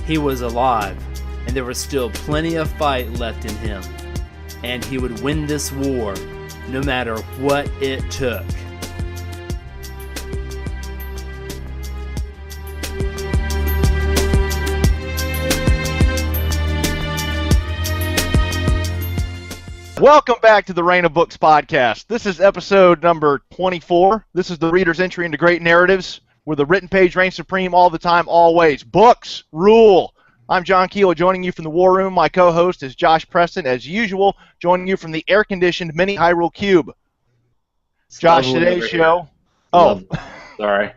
he was alive, and there was still plenty of fight left in him, and he would win this war no matter what it took. Welcome back to the Reign of Books podcast. This is episode number 24. This is the reader's entry into great narratives, where the written page reigns supreme all the time, always. Books rule. I'm John Keeler, joining you from the War Room. My co-host is Josh Preston, as usual, joining you from the air-conditioned mini Hyrule Cube. Josh, today's show... Sorry.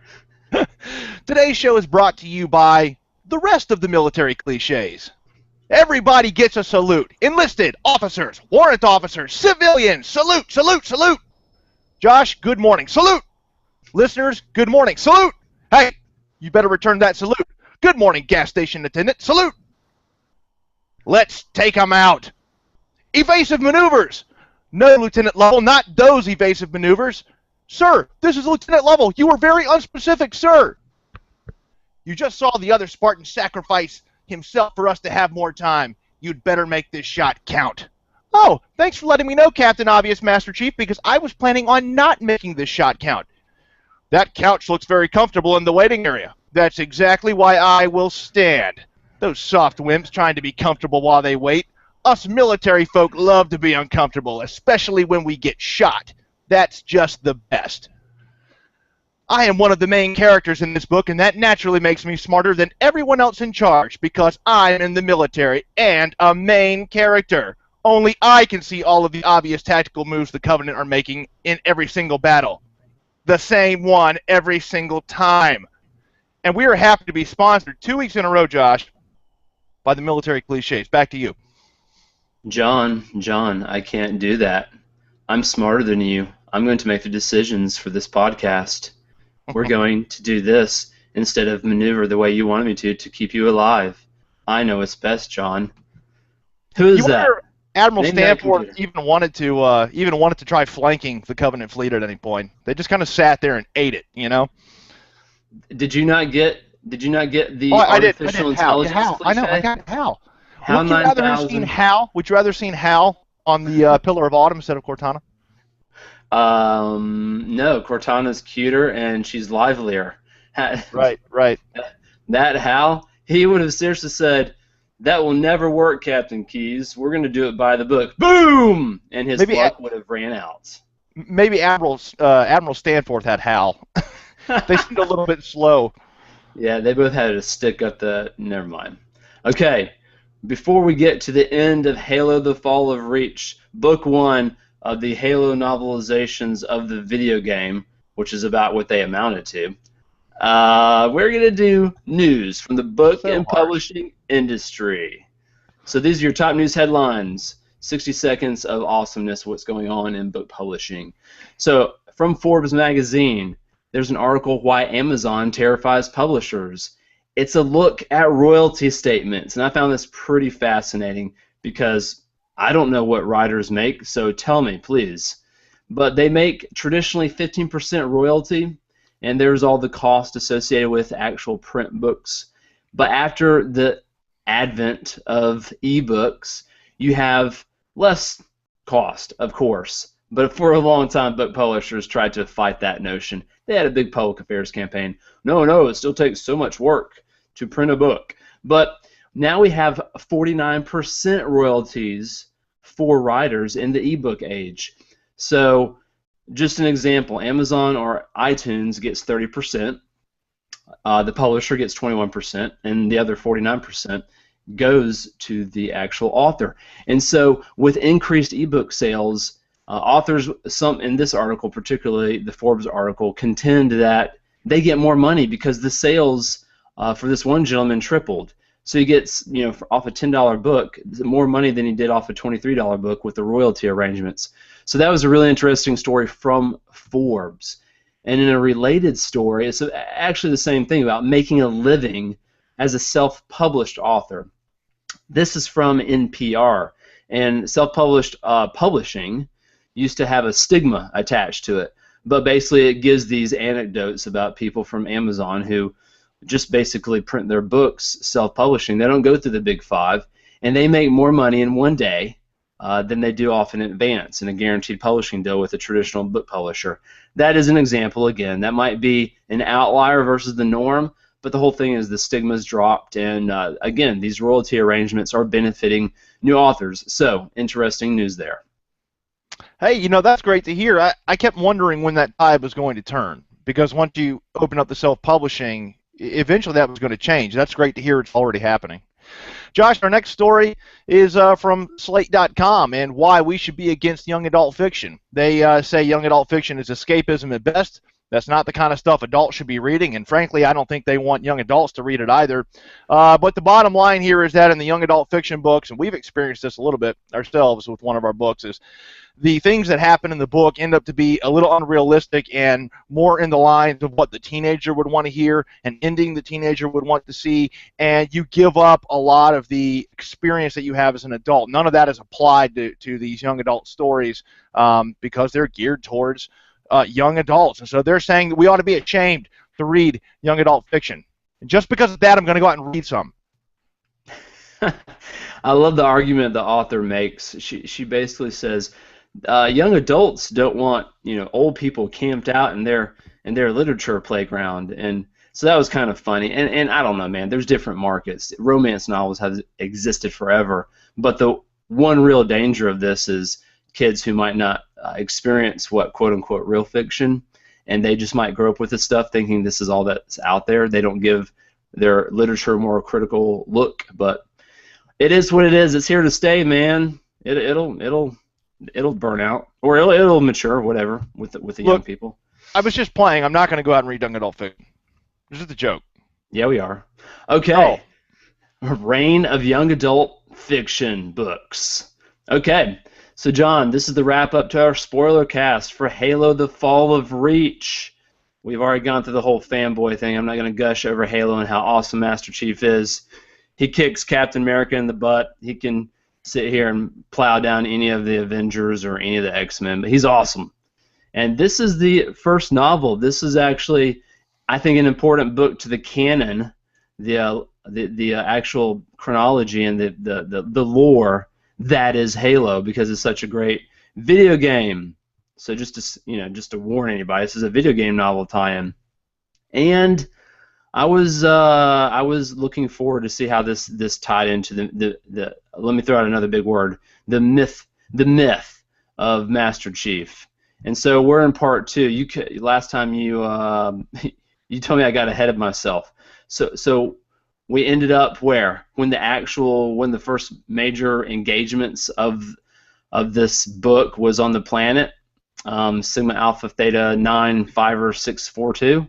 Today's show is brought to you by the rest of the military cliches. Everybody gets a salute. Enlisted, officers, warrant officers, civilians, salute, salute, salute. Josh, good morning. Salute. Listeners, good morning. Salute. Hey, you better return that salute. Good morning, gas station attendant. Salute. Let's take them out. Evasive maneuvers. No, lieutenant level, not those evasive maneuvers. Sir, this is lieutenant level. You were very unspecific, sir. You just saw the other Spartan sacrifice himself for us to have more time. You'd better make this shot count. Oh, thanks for letting me know, Captain Obvious Master Chief, because I was planning on not making this shot count. That couch looks very comfortable in the waiting area. That's exactly why I will stand. Those soft wimps trying to be comfortable while they wait. Us military folk love to be uncomfortable, especially when we get shot. That's just the best. I am one of the main characters in this book, and that naturally makes me smarter than everyone else in charge, because I'm in the military and a main character. Only I can see all of the obvious tactical moves the Covenant are making in every single battle. The same one every single time. And we are happy to be sponsored 2 weeks in a row, Josh, by the military cliches. Back to you. John, I can't do that. I'm smarter than you. I'm going to make the decisions for this podcast. We're going to do this instead of maneuver the way you wanted me to keep you alive. I know it's best, John. Who is that? Admiral Stanford even wanted to try flanking the Covenant fleet at any point. They just kind of sat there and ate it, you know. Did you not get the artificial intelligence? Hal. I know. I got Hal. Hal 9000. Would you rather have seen Hal on the Pillar of Autumn instead of Cortana? No, Cortana's cuter and she's livelier. Right. That Hal, he would have seriously said, "That will never work, Captain Keyes. We're going to do it by the book." Boom! And his luck would have ran out. Maybe Admiral Stanford had Hal. They seemed a little bit slow. Yeah, they both had a stick up the... Never mind. Okay, before we get to the end of Halo: The Fall of Reach, Book 1 of the Halo novelizations of the video game, which is about what they amounted to, we're going to do news from the book and publishing industry. So these are your top news headlines. 60 seconds of awesomeness, what's going on in book publishing. So from Forbes magazine, there's an article, Why Amazon Terrifies Publishers. It's a look at royalty statements, and I found this pretty fascinating because I don't know what writers make, so tell me, please. But they make traditionally 15% royalty, and there's all the cost associated with actual print books. But after the advent of ebooks, you have less cost, of course. But for a long time, book publishers tried to fight that notion. They had a big public affairs campaign. No, it still takes so much work to print a book. But now we have 49% royalties for writers in the ebook age. So just an example, Amazon or iTunes gets 30%, the publisher gets 21%, and the other 49% goes to the actual author. And so with increased ebook sales, authors, some in this article, particularly the Forbes article, contend that they get more money because the sales for this one gentleman tripled. So he gets, off a $10 book, more money than he did off a $23 book with the royalty arrangements. So that was a really interesting story from Forbes. And in a related story, it's actually the same thing about making a living as a self-published author. This is from NPR. And self-published publishing used to have a stigma attached to it. But basically it gives these anecdotes about people from Amazon who just basically print their books self-publishing. They don't go through the big five, and they make more money in one day than they do off in advance in a guaranteed publishing deal with a traditional book publisher. That is an example, again. That might be an outlier versus the norm, but the whole thing is the stigma's dropped, and again, these royalty arrangements are benefiting new authors. So, interesting news there. Hey, you know, that's great to hear. I kept wondering when that tide was going to turn, because once you open up the self-publishing, eventually that was going to change. That's great to hear it's already happening. Josh, our next story is from Slate.com and why we should be against young adult fiction. They say young adult fiction is escapism at best. That's not the kind of stuff adults should be reading, and frankly, I don't think they want young adults to read it either. But the bottom line here is that in the young adult fiction books, and we've experienced this a little bit ourselves with one of our books, is the things that happen in the book end up to be a little unrealistic and more in the lines of what the teenager would want to hear, an ending the teenager would want to see, and you give up a lot of the experience that you have as an adult. None of that is applied to these young adult stories because they're geared towards young adults. And so they're saying that we ought to be ashamed to read young adult fiction. And just because of that, I'm going to go out and read some. I love the argument the author makes. She basically says, young adults don't want, old people camped out in their literature playground, and so that was kind of funny. And I don't know, man. There's different markets. Romance novels have existed forever, but the one real danger of this is kids who might not experience what quote unquote real fiction, and they just might grow up with this stuff thinking this is all that's out there. They don't give their literature a more critical look, but it is what it is. It's here to stay, man. It'll burn out, or it'll mature, whatever, with the young people. I was just playing. I'm not going to go out and read young adult fiction. This is a joke. Yeah, we are. Okay. Oh. Reign of young adult fiction books. Okay. So, John, this is the wrap-up to our spoiler cast for Halo: The Fall of Reach. We've already gone through the whole fanboy thing. I'm not going to gush over Halo and how awesome Master Chief is. He kicks Captain America in the butt. He can sit here and plow down any of the Avengers or any of the X-Men, but he's awesome. And this is the first novel. This is actually, I think, an important book to the canon, the actual chronology and the lore that is Halo, because it's such a great video game. So just to warn anybody, this is a video game novel tie-in. And I was looking forward to see how this tied into the let me throw out another big word, the myth of Master Chief. And so we're in part 2. Last time you told me I got ahead of myself. So we ended up where? When the first major engagements of this book was on the planet, Sigma Alpha Theta 9 Fiver 642,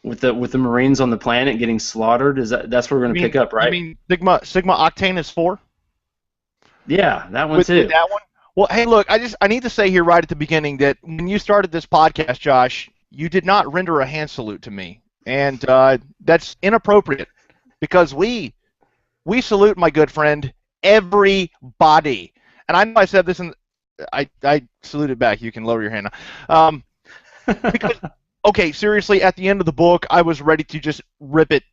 with the Marines on the planet getting slaughtered. That's where we're going to pick up, right? I mean, Sigma Octane is 4. Yeah, that one too. That one. Well, hey, look, I need to say here right at the beginning that when you started this podcast, Josh, you did not render a hand salute to me. And that's inappropriate, because we salute, my good friend, everybody. And I know I said this, and I saluted back. You can lower your hand now. Because, okay, seriously, at the end of the book, I was ready to just rip it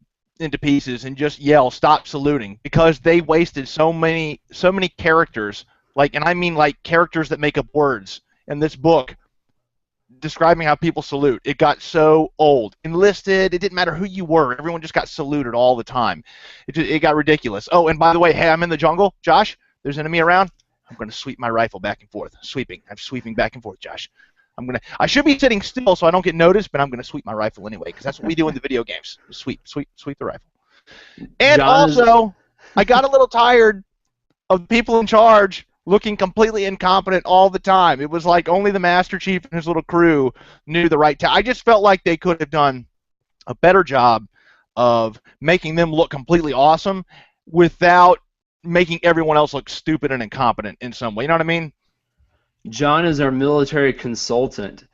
into pieces and just yell, "Stop saluting!" Because they wasted so many characters, and I mean characters that make up words in this book, describing how people salute. It got so old. Enlisted, it didn't matter who you were. Everyone just got saluted all the time. It got ridiculous. Oh, and by the way, hey, I'm in the jungle. Josh, there's an enemy around. I'm going to sweep my rifle back and forth. I'm sweeping back and forth, Josh. I should be sitting still so I don't get noticed, but I'm going to sweep my rifle anyway, because that's what we do in the video games. Sweep the rifle. And also, I got a little tired of people in charge looking completely incompetent all the time. It was like only the Master Chief and his little crew knew the right time. I just felt like they could have done a better job of making them look completely awesome without making everyone else look stupid and incompetent in some way. You know what I mean? John is our military consultant.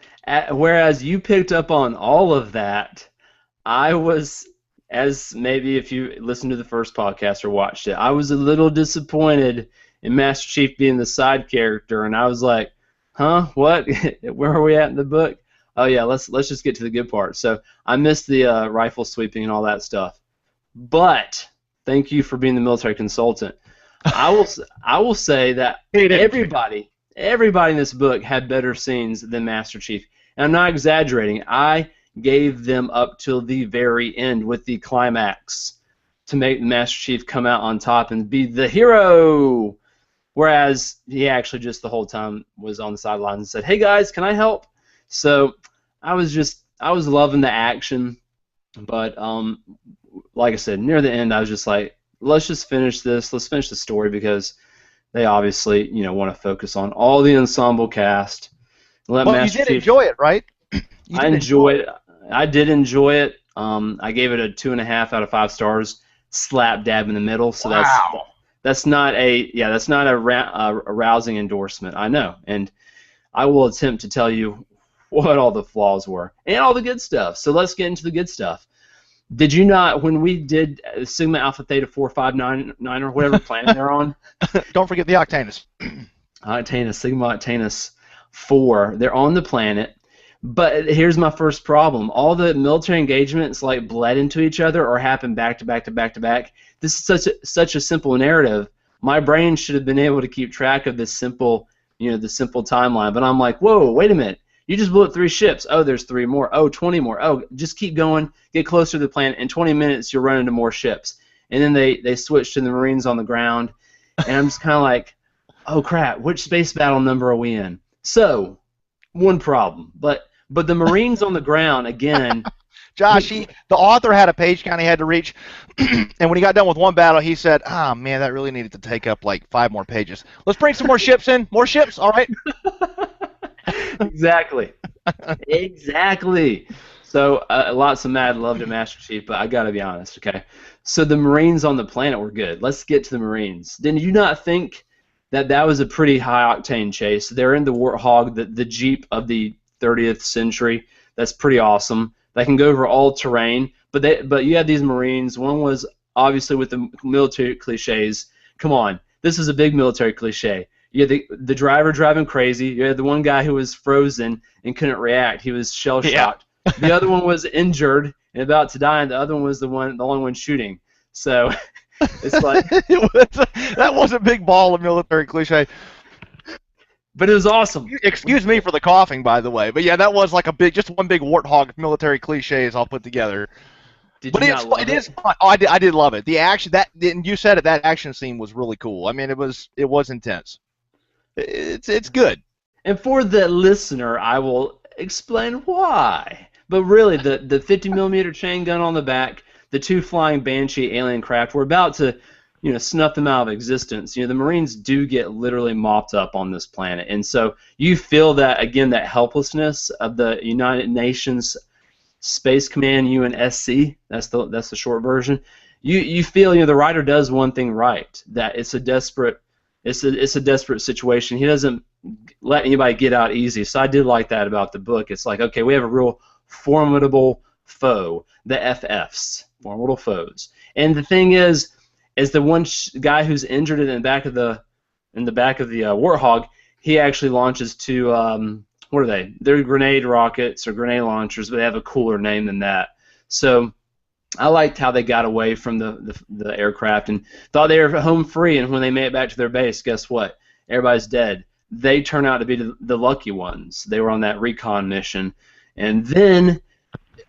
Whereas you picked up on all of that, I was, as maybe if you listened to the first podcast or watched it, I was a little disappointed in Master Chief being the side character, and I was like, huh, what? Where are we at in the book? oh yeah, let's just get to the good part. So I missed the rifle sweeping and all that stuff. But thank you for being the military consultant. I will say that everybody in this book had better scenes than Master Chief. And I'm not exaggerating. I gave them up till the very end with the climax to make Master Chief come out on top and be the hero. Whereas he actually just the whole time was on the sidelines and said, "Hey guys, can I help?" So I was loving the action, but like I said, near the end I was just like, let's just finish this. Let's finish the story because they obviously want to focus on all the ensemble cast. Well, Master you did Chief, enjoy it, right? I enjoyed it. I did enjoy it. I gave it a 2.5 out of 5 stars, slap dab in the middle. So wow. That's not a rousing endorsement. I know, and I will attempt to tell you what all the flaws were and all the good stuff. So let's get into the good stuff. Did you not, when we did Sigma Alpha Theta 459 or whatever planet they're on? Don't forget the Octanus. Sigma Octanus 4. They're on the planet. But here's my first problem. All the military engagements like bled into each other or happened back to back to back to back. This is such a simple narrative. My brain should have been able to keep track of this simple, the simple timeline. But I'm like, whoa, wait a minute. You just blew up 3 ships. Oh, there's 3 more. Oh, 20 more. Oh, just keep going. Get closer to the planet. In 20 minutes, you'll run into more ships. And then they switch to the Marines on the ground. And I'm just kind of like, oh, crap. Which space battle number are we in? So, one problem. But the Marines on the ground, again... Josh, the author had a page count he had to reach, and when he got done with one battle, he said, "Ah, man, that really needed to take up like 5 more pages. Let's bring some more ships in. More ships, all right?" Exactly. Exactly. So lots of mad love to Master Chief, but I got to be honest, okay? So the Marines on the planet were good. Let's get to the Marines. Did you not think that was a pretty high-octane chase? They're in the Warthog, the Jeep of the 30th century. That's pretty awesome. They can go over all terrain, but you had these Marines. One was obviously with the military cliches. Come on, this is a big military cliche. You had the driver driving crazy. You had the one guy who was frozen and couldn't react. He was shell-shocked. Yeah. The other one was injured and about to die, and the other one was the only one shooting. So it's like that was a big ball of military cliche. But it was awesome. Excuse me for the coughing, by the way. But yeah, that was like just one big warthog of military cliches all put together. Did you not love it? It is fun. Oh, I did love it. The action and you said it. That action scene was really cool. I mean, it was intense. It's good. And for the listener, I will explain why. But really, the 50mm chain gun on the back, the 2 flying Banshee alien craft, we're about to snuff them out of existence. The Marines do get literally mopped up on this planet. And so you feel that, again, that helplessness of the United Nations Space Command, UNSC, that's the short version. You feel, the writer does one thing right, that it's a desperate situation. He doesn't let anybody get out easy. So I did like that about the book. It's like, okay, we have a real formidable foe, the FFs, formidable foes. And the thing is the one guy who's injured in the back of the Warthog, he actually launches 2 what are they? They're grenade rockets or grenade launchers, but they have a cooler name than that. So I liked how they got away from the aircraft and thought they were home free, and when they made it back to their base, guess what? Everybody's dead. They turn out to be the lucky ones. They were on that recon mission. And then,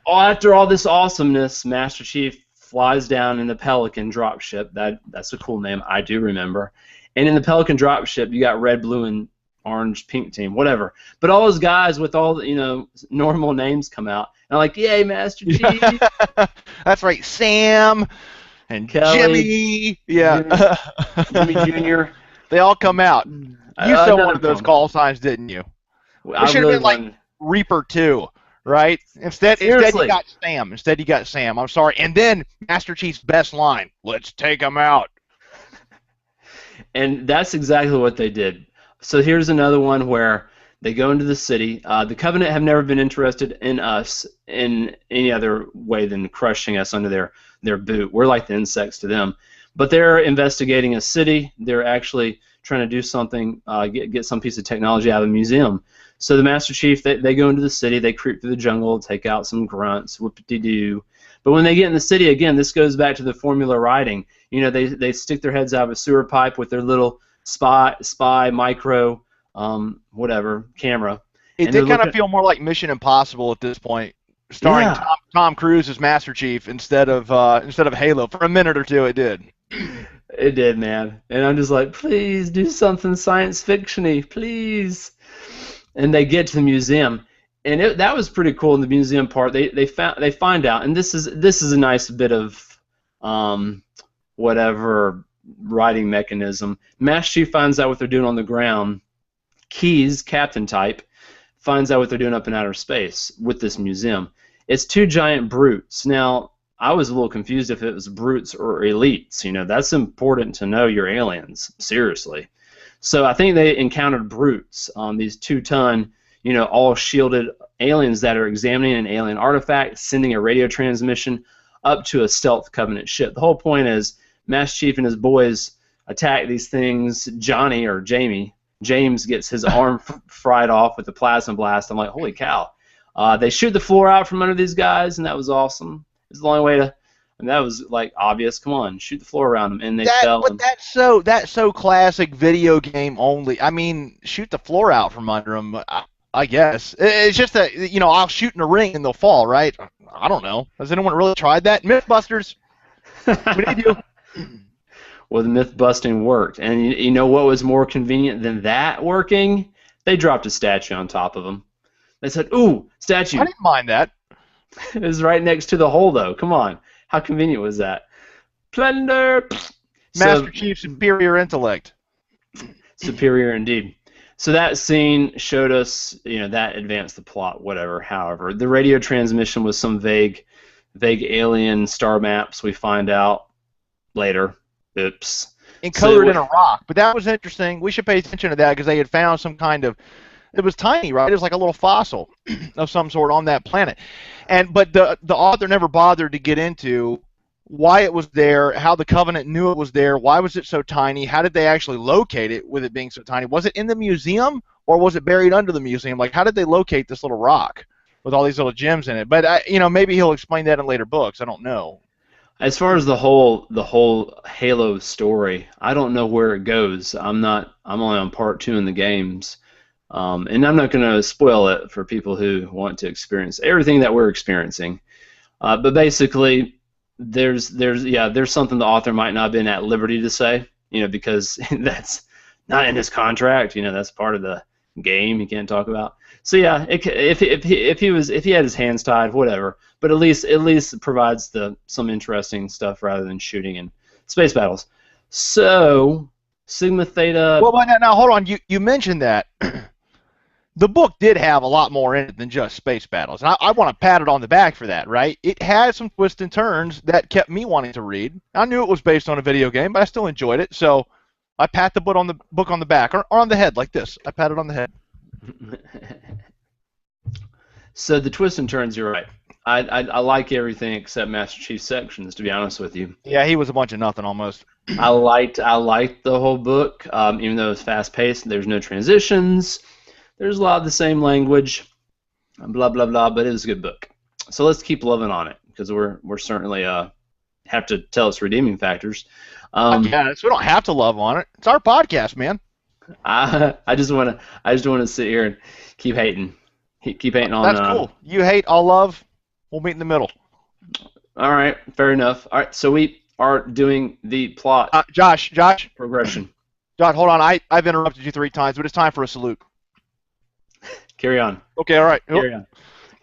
after all this awesomeness, Master Chief flies down in the Pelican dropship. That's a cool name. I do remember. And in the Pelican dropship, you got red, blue, and orange, pink team, whatever. But all those guys with all the normal names come out. And I'm like, yay, Master Chief. That's right, Sam and Kelly, Jimmy. Yeah, Jimmy Jr. They all come out. You saw one of those call signs, didn't you? It should have been like Reaper 2. Right? Instead you got Sam. I'm sorry. And then Master Chief's best line, "Let's take him out." And that's exactly what they did. So here's another one where they go into the city. The Covenant have never been interested in us in any other way than crushing us under their boot. We're like the insects to them. But they're investigating a city. They're actually trying to do something, get some piece of technology out of a museum. So the Master Chief, they go into the city, they creep through the jungle, take out some grunts, whoop-de-doo. But when they get in the city, again, this goes back to the formula writing. You know, they stick their heads out of a sewer pipe with their little spy micro, whatever, camera. It did kind of feel more like Mission Impossible at this point, starring Tom Cruise as Master Chief instead of Halo. For a minute or two, it did. It did, man. And I'm just like, please do something science fiction-y, please. And they get to the museum, and that was pretty cool in the museum part. They find out, and this is a nice bit of whatever writing mechanism. Master Chief finds out what they're doing on the ground. Keyes, Captain type, finds out what they're doing up in outer space with this museum. It's two giant brutes. Now, I was a little confused if it was brutes or elites. You know, that's important to know your aliens, seriously. So I think they encountered brutes, these 2-ton, you know, all shielded aliens that are examining an alien artifact, sending a radio transmission up to a stealth Covenant ship. The whole point is Master Chief and his boys attack these things. Johnny, or James gets his arm fried off with a plasma blast. I'm like, holy cow. They shoot the floor out from under these guys, and that was awesome. It's the only way to, and that was like obvious. Come on, shoot the floor around them, and they fell. But that's so classic video game only. I mean, shoot the floor out from under them. I guess it's just that, you know, I'll shoot in a ring and they'll fall, right? I don't know. Has anyone really tried that? Mythbusters, we need you. Well, the myth busting worked, and you know what was more convenient than that working? They dropped a statue on top of them. They said, "Ooh, statue." I didn't mind that. It was right next to the hole, though. Come on. How convenient was that? Plunder! Master Chief, superior intellect. Superior indeed. So that scene showed us, you know, that advanced the plot, whatever, however. The radio transmission was some vague alien star maps, we find out later. Oops. Encoded in a rock. But that was interesting. We should pay attention to that because they had found some kind of, it was tiny, right? It was like a little fossil of some sort on that planet. But the author never bothered to get into why it was there, how the Covenant knew it was there, why was it so tiny, how did they actually locate it with it being so tiny? Was it in the museum or was it buried under the museum? Like, how did they locate this little rock with all these little gems in it? But, you know, maybe he'll explain that in later books. I don't know. As far as the whole Halo story, I don't know where it goes. I'm only on part 2 in the games. And I'm not going to spoil it for people who want to experience everything that we're experiencing. But basically, there's something the author might not have been at liberty to say, you know, because that's not in his contract. You know, that's part of the game he can't talk about. So yeah, if he had his hands tied, whatever. But at least it provides some interesting stuff rather than shooting in space battles. So Sigma Theta. Well, now hold on. You mentioned that. The book did have a lot more in it than just space battles. And I want to pat it on the back for that, right? It had some twists and turns that kept me wanting to read. I knew it was based on a video game, but I still enjoyed it. So I pat the book on the back, or on the head, like this. I pat it on the head. So the twists and turns, you're right. I like everything except Master Chief's sections, to be honest with you. Yeah, he was a bunch of nothing almost. I liked the whole book, even though it was fast-paced. There's no transitions. There's a lot of the same language, blah, blah, blah, but it was a good book. So let's keep loving on it, because we're certainly have to tell its redeeming factors. Yes, we don't have to love on it. It's our podcast, man. I just want to sit here and keep hating. Keep hating on. That's cool. You hate, I'll love. We'll meet in the middle. All right, fair enough. All right, so we are doing the plot. Josh. Progression. Josh, hold on. I've interrupted you 3 times, but it's time for a salute. Carry on. Okay, all right. Carry on.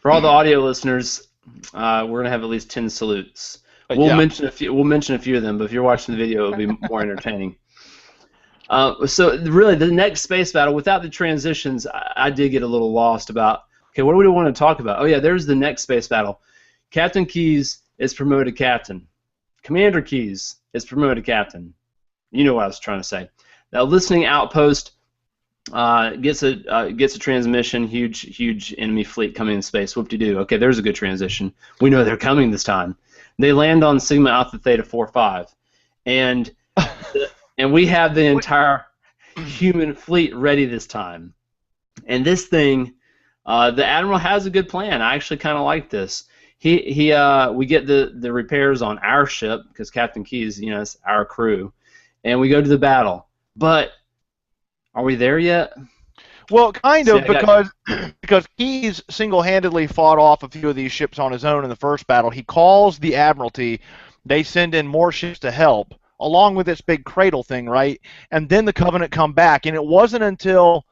For all the audio listeners, we're gonna have at least 10 salutes. We'll mention a few. We'll mention a few of them, but if you're watching the video, it'll be more entertaining. So really, the next space battle, without the transitions, I did get a little lost about. Okay, what do we want to talk about? Oh yeah, there's the next space battle. Captain Keyes is promoted to captain. Commander Keyes is promoted to captain. You know what I was trying to say. Now, listening outpost gets a transmission. Huge enemy fleet coming in space. Whoop-de-doo. Okay, there's a good transition. We know they're coming this time. They land on Sigma Alpha Theta 45, and and we have the entire human fleet ready this time. And this thing, the admiral has a good plan. I actually kind of like this. We get the repairs on our ship because Captain Keyes, it's our crew, and we go to the battle. But are we there yet? Well, kind of, because Keyes single-handedly fought off a few of these ships on his own in the first battle. He calls the Admiralty. They send in more ships to help, along with this big cradle thing, right? And then the Covenant come back, and it wasn't until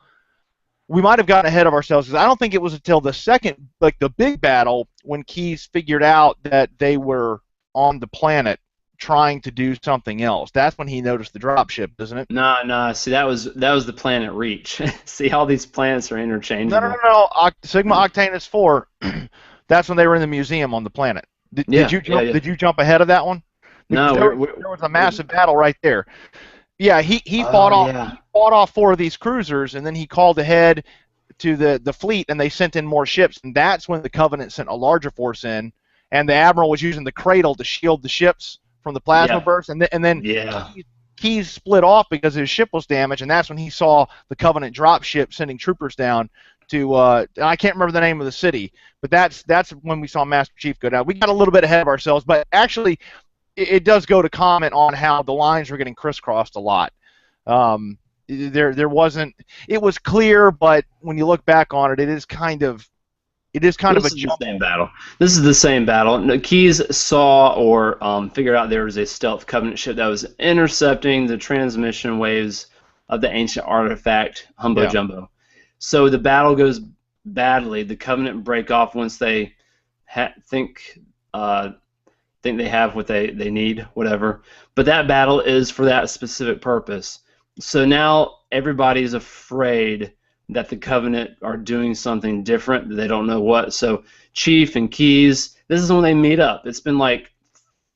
we might have gotten ahead of ourselves, because I don't think it was until the second, like the big battle, when Keyes figured out that they were on the planet trying to do something else. That's when he noticed the dropship, doesn't it? No. See, that was the planet Reach. See, all these planets are interchangeable. No. Sigma Octanus 4. That's when they were in the museum on the planet. Did you jump ahead of that one? No, there was a massive battle right there. Yeah, he fought off 4 of these cruisers, and then he called ahead to the fleet, and they sent in more ships, and that's when the Covenant sent a larger force in, and the Admiral was using the cradle to shield the ships from the plasma burst, and then Keyes split off because his ship was damaged, and that's when he saw the Covenant drop ship sending troopers down to I can't remember the name of the city, but that's when we saw Master Chief go down. We got a little bit ahead of ourselves, but actually it does go to comment on how the lines were getting crisscrossed a lot. There wasn't. It was clear, but when you look back on it, it is kind of a jump. The same battle. This is the same battle. No, Keyes saw or figured out there was a stealth Covenant ship that was intercepting the transmission waves of the ancient artifact Humbo Jumbo. So the battle goes badly. The Covenant break off once they think they have what they need, whatever. But that battle is for that specific purpose. So now everybody's afraid that the Covenant are doing something different. They don't know what. So Chief and Keyes, this is when they meet up. It's been like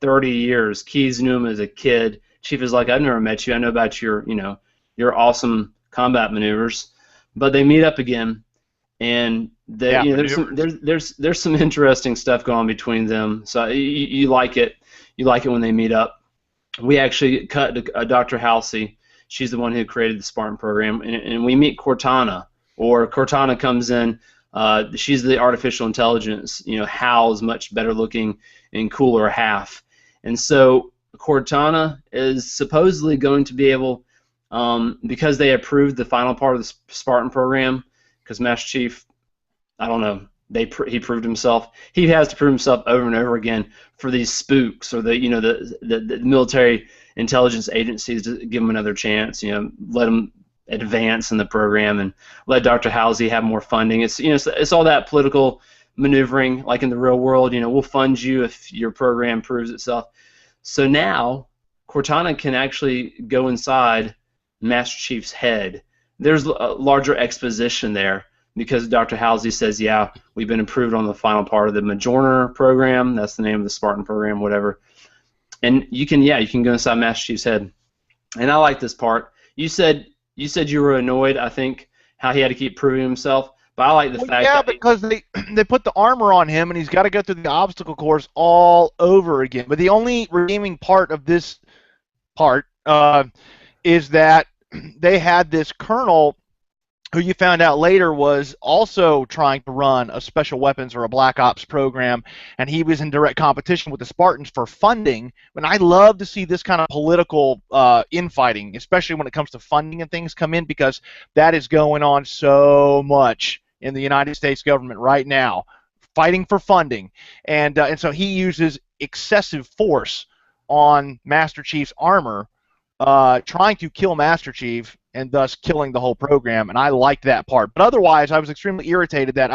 30 years. Keyes knew him as a kid. Chief is like, I've never met you. I know about your awesome combat maneuvers. But they meet up again, and there's some interesting stuff going on between them. So you like it. You like it when they meet up. We actually cut to Dr. Halsey. She's the one who created the Spartan program, and we meet Cortana, or Cortana comes in. She's the artificial intelligence, Hal's much better looking and cooler half. And so Cortana is supposedly going to be able, because they approved the final part of the Spartan program, because Master Chief, I don't know, he proved himself. He has to prove himself over and over again for these spooks or the military intelligence agencies to give him another chance. Let him advance in the program and let Dr. Halsey have more funding. It's all that political maneuvering, like in the real world. We'll fund you if your program proves itself. So now Cortana can actually go inside Master Chief's head. There's a larger exposition there, because Dr. Halsey says, yeah, we've been approved on the final part of the Majorner program. That's the name of the Spartan program, whatever. And you can go inside Master Chief's head. And I like this part. You said you were annoyed, I think, how he had to keep proving himself. But I like the fact that because they put the armor on him, and he's got to go through the obstacle course all over again. But the only redeeming part of this part is that they had this colonel who you found out later was also trying to run a special weapons or a black ops program, and he was in direct competition with the Spartans for funding. And I love to see this kind of political infighting, especially when it comes to funding and things come in, because that is going on so much in the United States government right now, fighting for funding. And so he uses excessive force on Master Chief's armor, trying to kill Master Chief, and thus killing the whole program, and I liked that part. But otherwise, I was extremely irritated that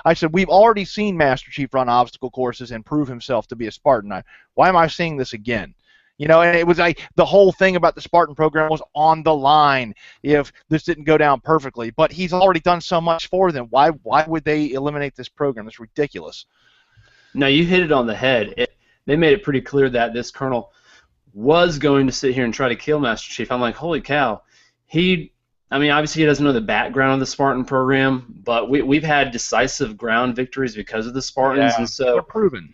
I said, we've already seen Master Chief run obstacle courses and prove himself to be a Spartan. Why am I seeing this again? And it was like the whole thing about the Spartan program was on the line if this didn't go down perfectly. But he's already done so much for them. Why would they eliminate this program? It's ridiculous. No, you hit it on the head. They made it pretty clear that this colonel was going to sit here and try to kill Master Chief. I'm like, holy cow. Obviously he doesn't know the background of the Spartan program, but we've had decisive ground victories because of the Spartans, and so they're proven.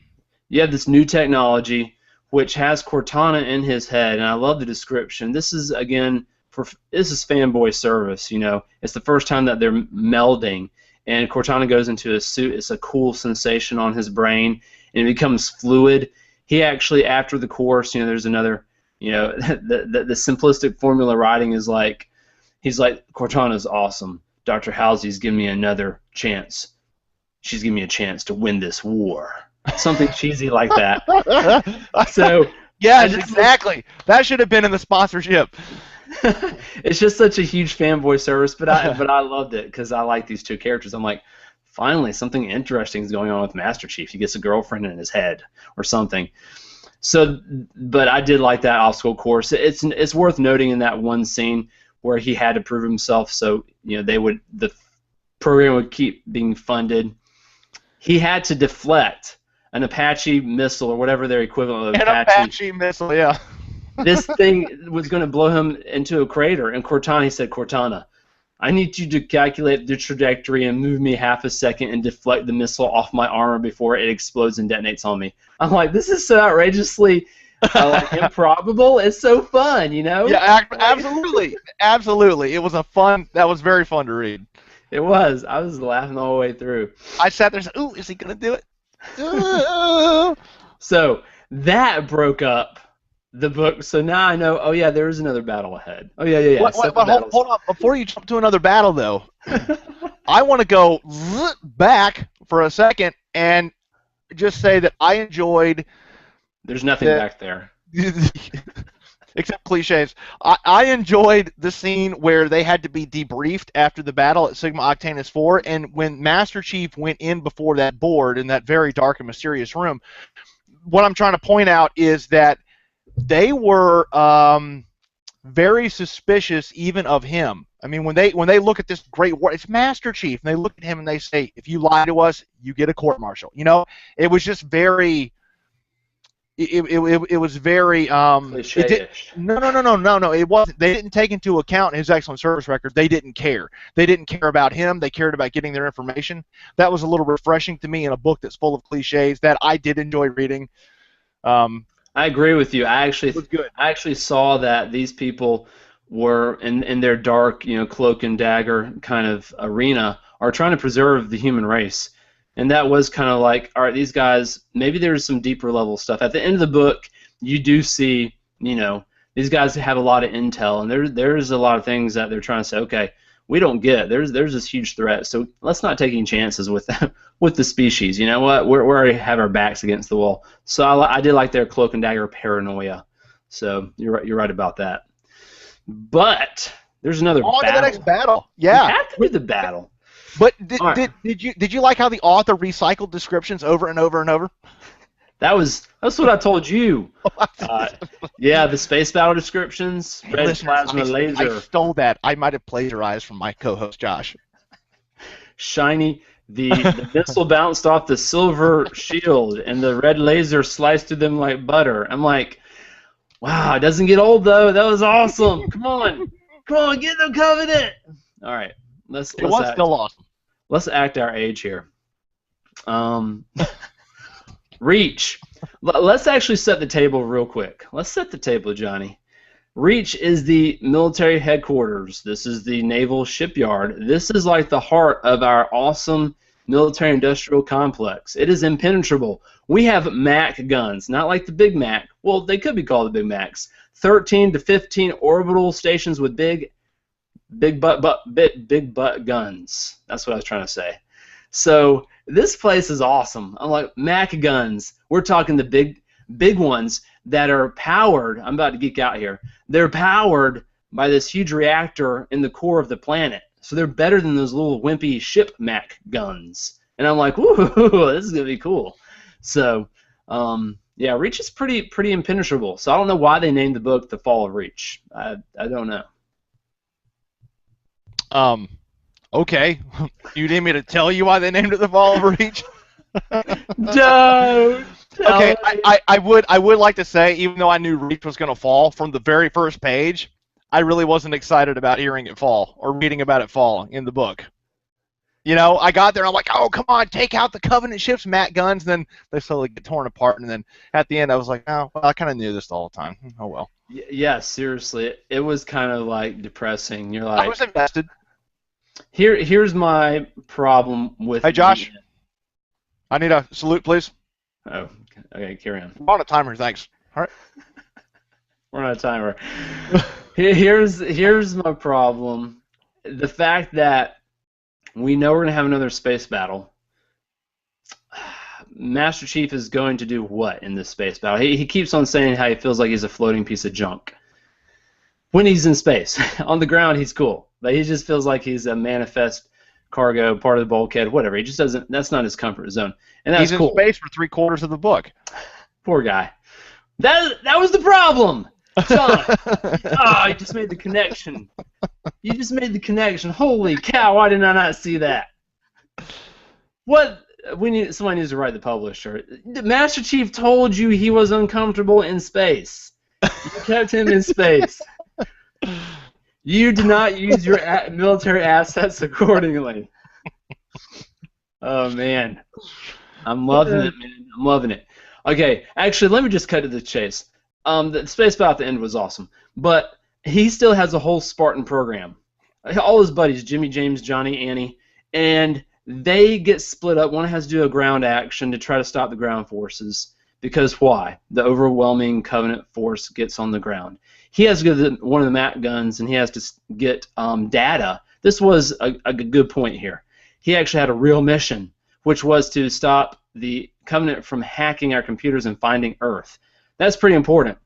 You have this new technology which has Cortana in his head, and I love the description. This is, again, this is fanboy service, you know. It's the first time that they're melding, and Cortana goes into a suit. It's a cool sensation on his brain, and it becomes fluid. He actually, after the course, you know, there's another, you know, the simplistic formula writing is like, he's like, Cortana's awesome. Dr. Halsey's giving me another chance. She's giving me a chance to win this war. Something cheesy like that. So yes, exactly. That should have been in the sponsorship. It's just such a huge fanboy service, but I loved it because I like these two characters. I'm like, finally, something interesting is going on with Master Chief. He gets a girlfriend in his head or something. So, but I did like that obstacle course. It's worth noting in that one scene where he had to prove himself. So, you know, the program would keep being funded. He had to deflect an Apache missile or whatever their equivalent of Apache missile, yeah. This thing was going to blow him into a crater, and he said, Cortana, I need you to calculate the trajectory and move me half a second and deflect the missile off my armor before it explodes and detonates on me. I'm like, this is so outrageously improbable. It's so fun, you know? Yeah, absolutely. Absolutely. It was that was very fun to read. It was. I was laughing all the way through. I sat there and said, ooh, is he going to do it? So that broke up the book. So now I know, oh yeah, there is another battle ahead. Oh yeah. Hold on. Before you jump to another battle, though, I want to go back for a second and just say that I enjoyed... There's nothing back there. Except cliches. I enjoyed the scene where they had to be debriefed after the battle at Sigma Octanus 4, and when Master Chief went in before that board in that very dark and mysterious room, what I'm trying to point out is that they were very suspicious even of him. I mean, when they look at this great war, it's Master Chief, and they look at him and they say, if you lie to us, you get a court-martial. You know, it was just very... It was very cliche-ish. No. It wasn't. They didn't take into account his excellent service record. They didn't care. They didn't care about him. They cared about getting their information. That was a little refreshing to me in a book that's full of cliches that I did enjoy reading. I agree with you. I actually saw that these people were in their dark, you know, cloak and dagger kind of arena are trying to preserve the human race. And that was kind of like, all right, these guys, maybe there's some deeper level stuff. At the end of the book, you do see, you know, these guys have a lot of intel, and there's a lot of things that they're trying to say, okay, we don't get. There's this huge threat, so let's not take any chances with that, with the species. You know what? We already have our backs against the wall. So I did like their cloak and dagger paranoia. So you're right about that. But there's another battle. On to the next battle. Yeah. We have to do the battle. But did you like how the author recycled descriptions over and over and over? That's what I told you. Yeah, the space battle descriptions, red plasma laser. I stole that. I might have plagiarized from my co-host Josh. Shiny. The missile bounced off the silver shield, and the red laser sliced through them like butter. I'm like, wow, it doesn't get old though. That was awesome. Come on, get the Covenant. All right. It was still awesome. Let's act our age here. Reach. Let's actually set the table real quick. Let's set the table, Johnny. Reach is the military headquarters. This is the naval shipyard. This is like the heart of our awesome military-industrial complex. It is impenetrable. We have Mac guns, not like the Big Mac. Well, they could be called the Big Macs. 13 to 15 orbital stations with big butt guns. That's what I was trying to say. So this place is awesome. I'm like, Mac guns. We're talking the big ones that are powered. I'm about to geek out here. They're powered by this huge reactor in the core of the planet. So they're better than those little wimpy ship Mac guns. And I'm like, woo, this is gonna be cool. So yeah, Reach is pretty impenetrable. So I don't know why they named the book The Fall of Reach. I don't know. Okay. You need me to tell you why they named it The Fall of Reach? Don't. Okay, I would like to say, even though I knew Reach was going to fall from the very first page, I really wasn't excited about hearing it fall or reading about it fall in the book. You know, I got there and I'm like, oh, come on, take out the Covenant ships, Matt guns. And then they slowly get torn apart. And then at the end, I was like, oh, well, I kind of knew this the whole time. Oh, well. Yeah, seriously. It was kind of like depressing. You're I like, was invested. here's my problem with. Hey, Josh. I need a salute, please. Oh, okay, carry on. I'm on a timer, thanks. All right. We're on a timer. Here's my problem. The fact that we know we're going to have another space battle. Master Chief is going to do what in this space battle? He keeps on saying how he feels like he's a floating piece of junk. When he's in space. On the ground, he's cool. But he just feels like he's a manifest cargo, part of the bulkhead, whatever. He just doesn't, that's not his comfort zone. And that's cool. He's in space for 3/4 of the book. Poor guy. That was the problem. John. Oh, you just made the connection. You just made the connection. Holy cow, why did I not see that? What? Somebody needs to write the publisher. The Master Chief told you he was uncomfortable in space. You kept him in space. You did not use your military assets accordingly. Oh, man. I'm loving it, man. I'm loving it. Okay, actually, let me just cut to the chase. The space battle at the end was awesome, but he still has a whole Spartan program. All his buddies, Jimmy, James, Johnny, Annie, and they get split up. One has to do a ground action to try to stop the ground forces, because why? The overwhelming Covenant force gets on the ground. He has to get one of the MAC guns, and he has to get data. This was a good point here. He actually had a real mission, which was to stop the Covenant from hacking our computers and finding Earth. That's pretty important.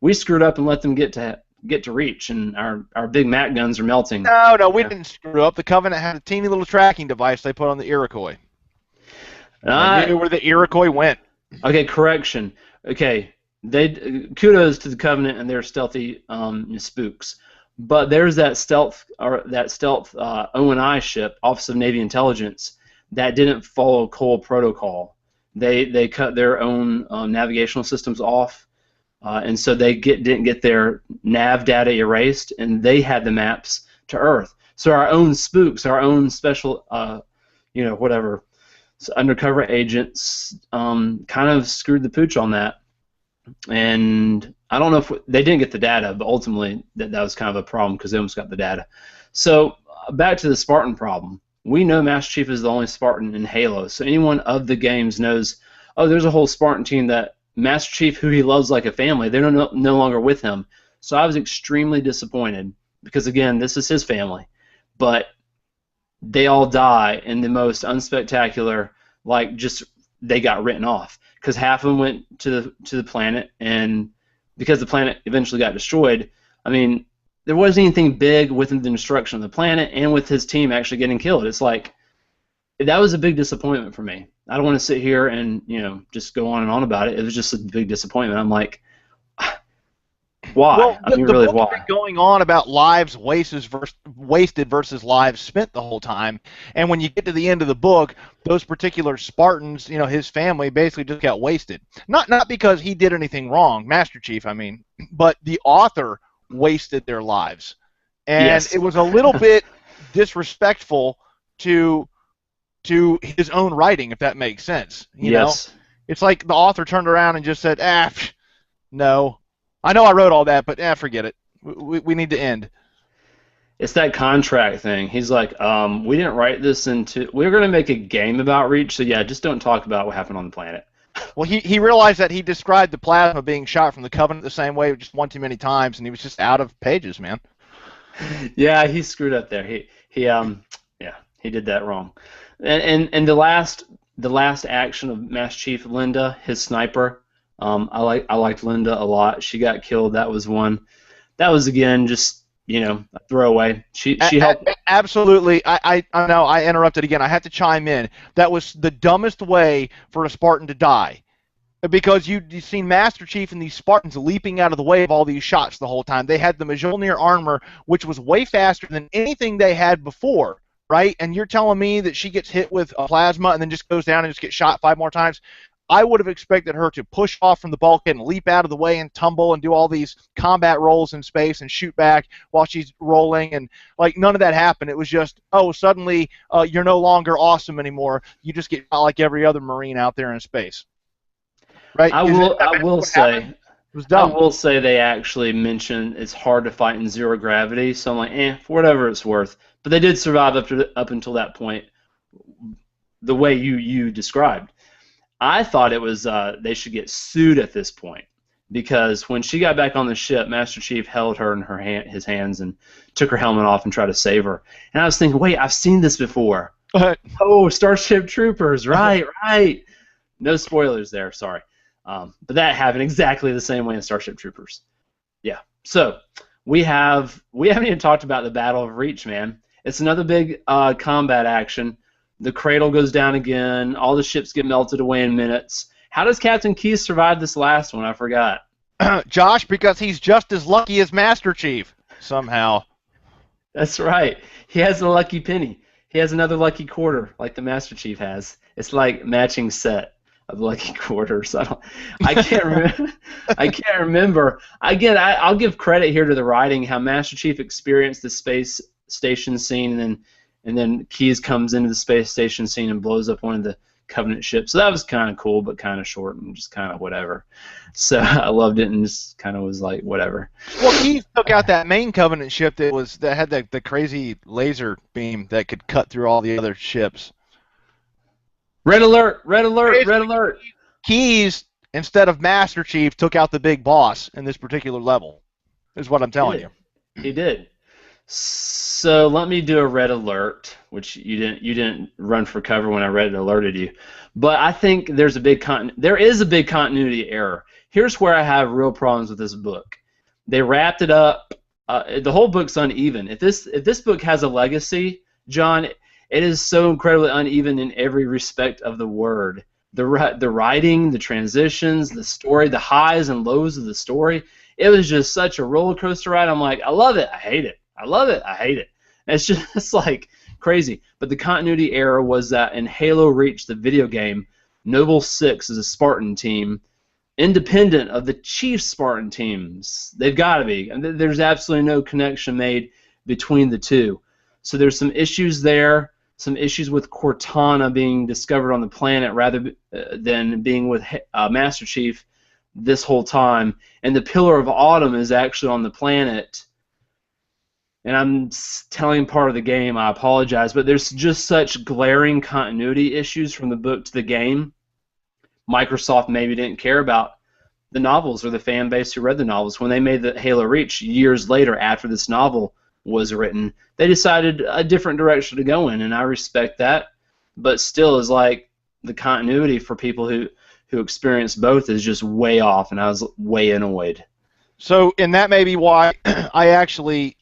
We screwed up and let them get to Reach, and our big MAC guns are melting. No, we didn't screw up. The Covenant had a teeny little tracking device they put on the Iroquois. They knew where the Iroquois went. Okay, correction. Okay, kudos to the Covenant and their stealthy spooks. But there's that stealth O&I ship, Office of Navy Intelligence, that didn't follow Cole protocol. They cut their own navigational systems off, and so they didn't get their nav data erased, and they had the maps to Earth. So our own spooks, our own special, whatever, undercover agents, kind of screwed the pooch on that. And I don't know if they didn't get the data, but ultimately that was kind of a problem because they almost got the data. So back to the Spartan problem. We know Master Chief is the only Spartan in Halo, so anyone of the games knows, oh, there's a whole Spartan team that Master Chief, who he loves like a family, they're no longer with him. So I was extremely disappointed because, again, this is his family. But they all die in the most unspectacular, like just they got written off. Because half of them went to the planet, and because the planet eventually got destroyed, I mean, there wasn't anything big with the destruction of the planet and with his team actually getting killed. It's like, that was a big disappointment for me. I don't want to sit here and, just go on and on about it. It was just a big disappointment. I'm like, why? Well, I mean, really, why? Going on about lives wasted versus lives spent the whole time, and when you get to the end of the book, those particular Spartans, his family basically just got wasted. Not because he did anything wrong, Master Chief, I mean, but the author wasted their lives, and yes. It was a little bit disrespectful to his own writing, if that makes sense. You know, it's like the author turned around and just said, no. I know I wrote all that, but forget it. We need to end. It's that contract thing. He's like, we didn't write this we're going to make a game about Reach, so yeah, just don't talk about what happened on the planet. Well, he realized that he described the plasma being shot from the Covenant the same way, just one too many times, and he was just out of pages, man. Yeah, he screwed up there. He did that wrong. And the last action of Master Chief, Linda, his sniper. I liked Linda a lot. She got killed. That was one. That was, again, just, a throwaway. She helped. Absolutely. I know I interrupted again. I have to chime in. That was the dumbest way for a Spartan to die. Because you've seen Master Chief and these Spartans leaping out of the way of all these shots the whole time. They had the Mjolnir armor, which was way faster than anything they had before, right? And you're telling me that she gets hit with a plasma and then just goes down and just gets shot 5 more times? I would have expected her to push off from the bulkhead and leap out of the way and tumble and do all these combat rolls in space and shoot back while she's rolling, and like none of that happened. It was just, oh, suddenly you're no longer awesome anymore. You just get shot like every other Marine out there in space. Right? I will say they actually mention it's hard to fight in zero gravity, so I'm like, for whatever it's worth. But they did survive up until that point, the way you described. I thought it was they should get sued at this point, because when she got back on the ship, Master Chief held her in his hands and took her helmet off and tried to save her. And I was thinking, wait, I've seen this before. Oh, Starship Troopers, right. No spoilers there, sorry. But that happened exactly the same way in Starship Troopers. Yeah. So we haven't even talked about the Battle of Reach, man. It's another big combat action. The cradle goes down again. All the ships get melted away in minutes. How does Captain Keyes survive this last one? I forgot. Josh, because he's just as lucky as Master Chief, somehow. That's right. He has a lucky penny. He has another lucky quarter, like the Master Chief has. It's like matching set of lucky quarters. I can't remember. I can't remember. Again, I'll give credit here to the writing, how Master Chief experienced the space station scene, and then Keyes comes into the space station scene and blows up one of the Covenant ships. So that was kind of cool, but kind of short and just kind of whatever. So I loved it and just kind of was like whatever. Well, Keyes took out that main Covenant ship that had the crazy laser beam that could cut through all the other ships. Red alert! Red alert! Red alert! Keyes, instead of Master Chief, took out the big boss in this particular level, is what I'm telling you. He did. So let me do a red alert, which you didn't run for cover when I red alerted you. But I think there is a big continuity error. Here's where I have real problems with this book. They wrapped it up. The whole book's uneven. If this book has a legacy, John, it is so incredibly uneven in every respect of the word. The writing, the transitions, the story, the highs and lows of the story. It was just such a roller coaster ride. I'm like, I love it, I hate it. I love it, I hate it. And it's just like crazy. But the continuity error was that in Halo Reach, the video game, Noble 6 is a Spartan team, independent of the Chief Spartan teams. They've got to be. And there's absolutely no connection made between the two. So there's some issues there. Some issues with Cortana being discovered on the planet rather than being with Master Chief this whole time. And the Pillar of Autumn is actually on the planet. And I'm telling part of the game, I apologize, but there's just such glaring continuity issues from the book to the game. Microsoft maybe didn't care about the novels or the fan base who read the novels. When they made the Halo Reach years later after this novel was written, they decided a different direction to go in, and I respect that. But still, is like the continuity for people who experience both is just way off, and I was way annoyed. So, and that may be why I actually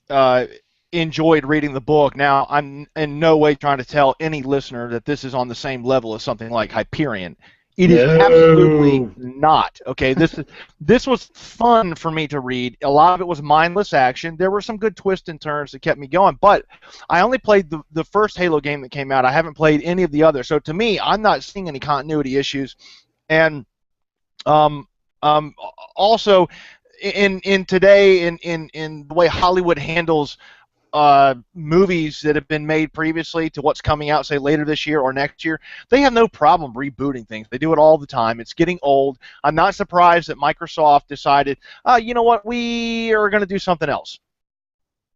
enjoyed reading the book. Now, I'm in no way trying to tell any listener that this is on the same level as something like Hyperion. It is absolutely not. Okay, this was fun for me to read. A lot of it was mindless action. There were some good twists and turns that kept me going, but I only played the first Halo game that came out. I haven't played any of the others. So to me, I'm not seeing any continuity issues. And also in today in the way Hollywood handles movies that have been made previously to what's coming out, say, later this year or next year, they have no problem rebooting things. They do it all the time. It's getting old. I'm not surprised that Microsoft decided, you know what, we are going to do something else.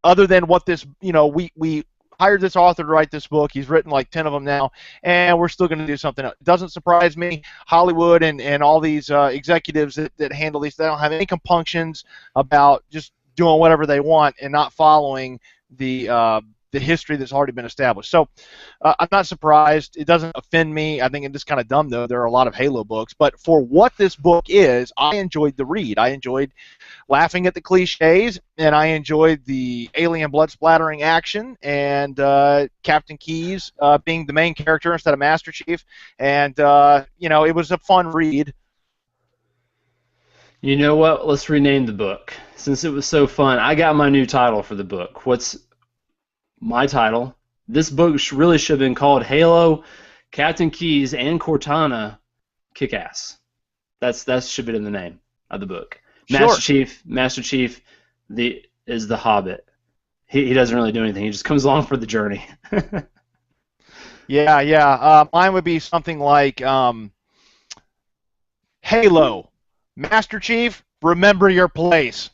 Other than what this, we hired this author to write this book. He's written like 10 of them now, and we're still going to do something else. It doesn't surprise me. Hollywood and all these executives that handle these, they don't have any compunctions about just doing whatever they want and not following the history that's already been established. So I'm not surprised. It doesn't offend me. I think it's just kind of dumb, though. There are a lot of Halo books. But for what this book is, I enjoyed the read. I enjoyed laughing at the cliches, and I enjoyed the alien blood splattering action, and Captain Keyes being the main character instead of Master Chief. And, it was a fun read. You know what? Let's rename the book. Since it was so fun, I got my new title for the book. What's my title? This book really should have been called Halo, Captain Keyes, and Cortana kick ass. That should be in the name of the book. Sure. Master Chief is the Hobbit. He doesn't really do anything. He just comes along for the journey. Yeah. Mine would be something like Halo. Master Chief, remember your place.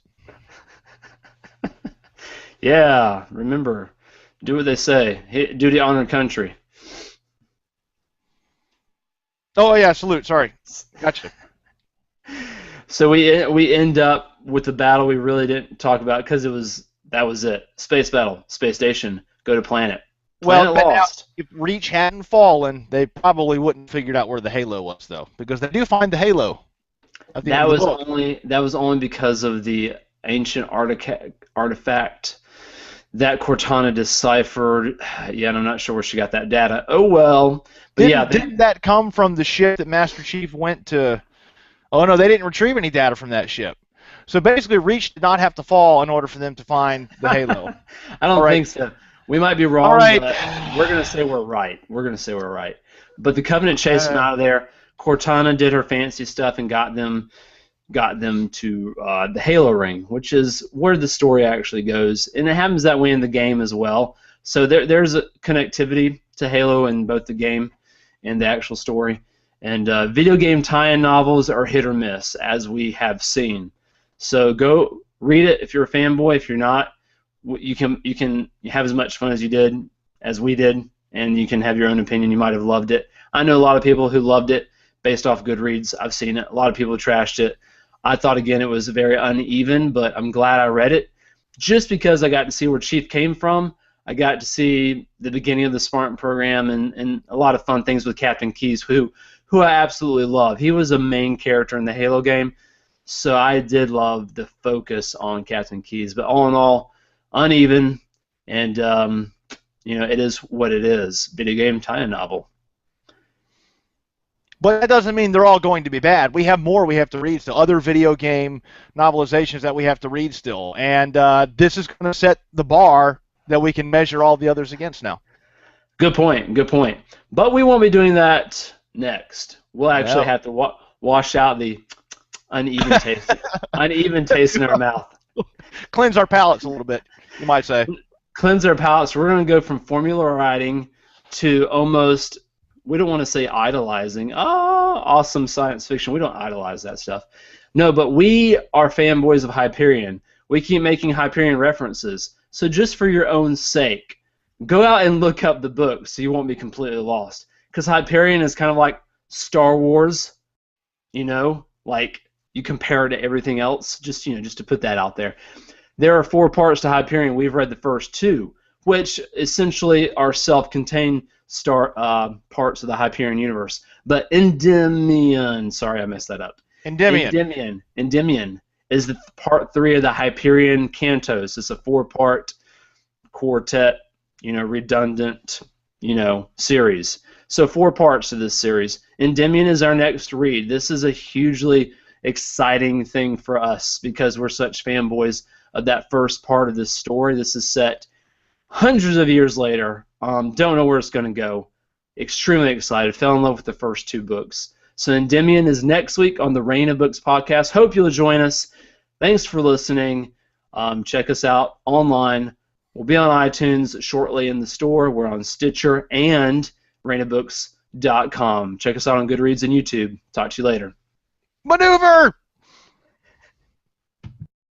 Yeah, remember, do what they say. Duty, honor, country. Oh yeah, salute. Sorry, gotcha. So we end up with the battle we really didn't talk about because that was it. Space battle, space station, go to planet. Planet Well, lost. if Reach hadn't fallen, they probably wouldn't have figured out where the Halo was, though, because they do find the Halo. That was only because of the ancient artifact that Cortana deciphered. Yeah, and I'm not sure where she got that data. Oh well. But didn't that come from the ship that Master Chief went to? Oh no, they didn't retrieve any data from that ship. So basically, Reach did not have to fall in order for them to find the Halo. I don't think so. We might be wrong, All right. but we're going to say we're right. But the Covenant chased them out of there. Cortana did her fancy stuff and got them to the Halo ring, which is where the story actually goes. And it happens that way in the game as well. So there's a connectivity to Halo in both the game and the actual story. And video game tie-in novels are hit or miss, as we have seen. So go read it if you're a fanboy. If you're not, you can have as much fun as we did, and you can have your own opinion. You might have loved it. I know a lot of people who loved it based off Goodreads. I've seen it. A lot of people trashed it. I thought, again, it was very uneven, but I'm glad I read it just because I got to see where Chief came from. I got to see the beginning of the Spartan program and a lot of fun things with Captain Keyes, who I absolutely love. He was a main character in the Halo game, so I did love the focus on Captain Keyes. But all in all, uneven, and it is what it is. Video game tie-in novel. But that doesn't mean they're all going to be bad. We have more we have to read still. Other video game novelizations that we have to read still. And this is going to set the bar that we can measure all the others against now. Good point. But we won't be doing that next. We'll actually have to wash out the uneven taste in our mouth. Cleanse our palates a little bit, you might say. Cleanse our palates. We're going to go from formula writing to almost, we don't want to say idolizing. Oh, awesome science fiction. We don't idolize that stuff. No, but we are fanboys of Hyperion. We keep making Hyperion references. So just for your own sake, go out and look up the book so you won't be completely lost. Because Hyperion is kind of like Star Wars, like you compare it to everything else, just to put that out there. There are 4 parts to Hyperion. We've read the first 2, which essentially are self-contained parts of the Hyperion universe. But Endymion, sorry I messed that up. Endymion is the part 3 of the Hyperion Cantos. It's a 4-part quartet, redundant, series. So 4 parts to this series. Endymion is our next read. This is a hugely exciting thing for us because we're such fanboys of that first part of this story. This is set hundreds of years later. Don't know where it's going to go. Extremely excited. Fell in love with the first 2 books. So Endymion is next week on the Reign of Books podcast. Hope you'll join us. Thanks for listening. Check us out online. We'll be on iTunes shortly in the store. We're on Stitcher and reignofbooks.com. Check us out on Goodreads and YouTube. Talk to you later. Maneuver!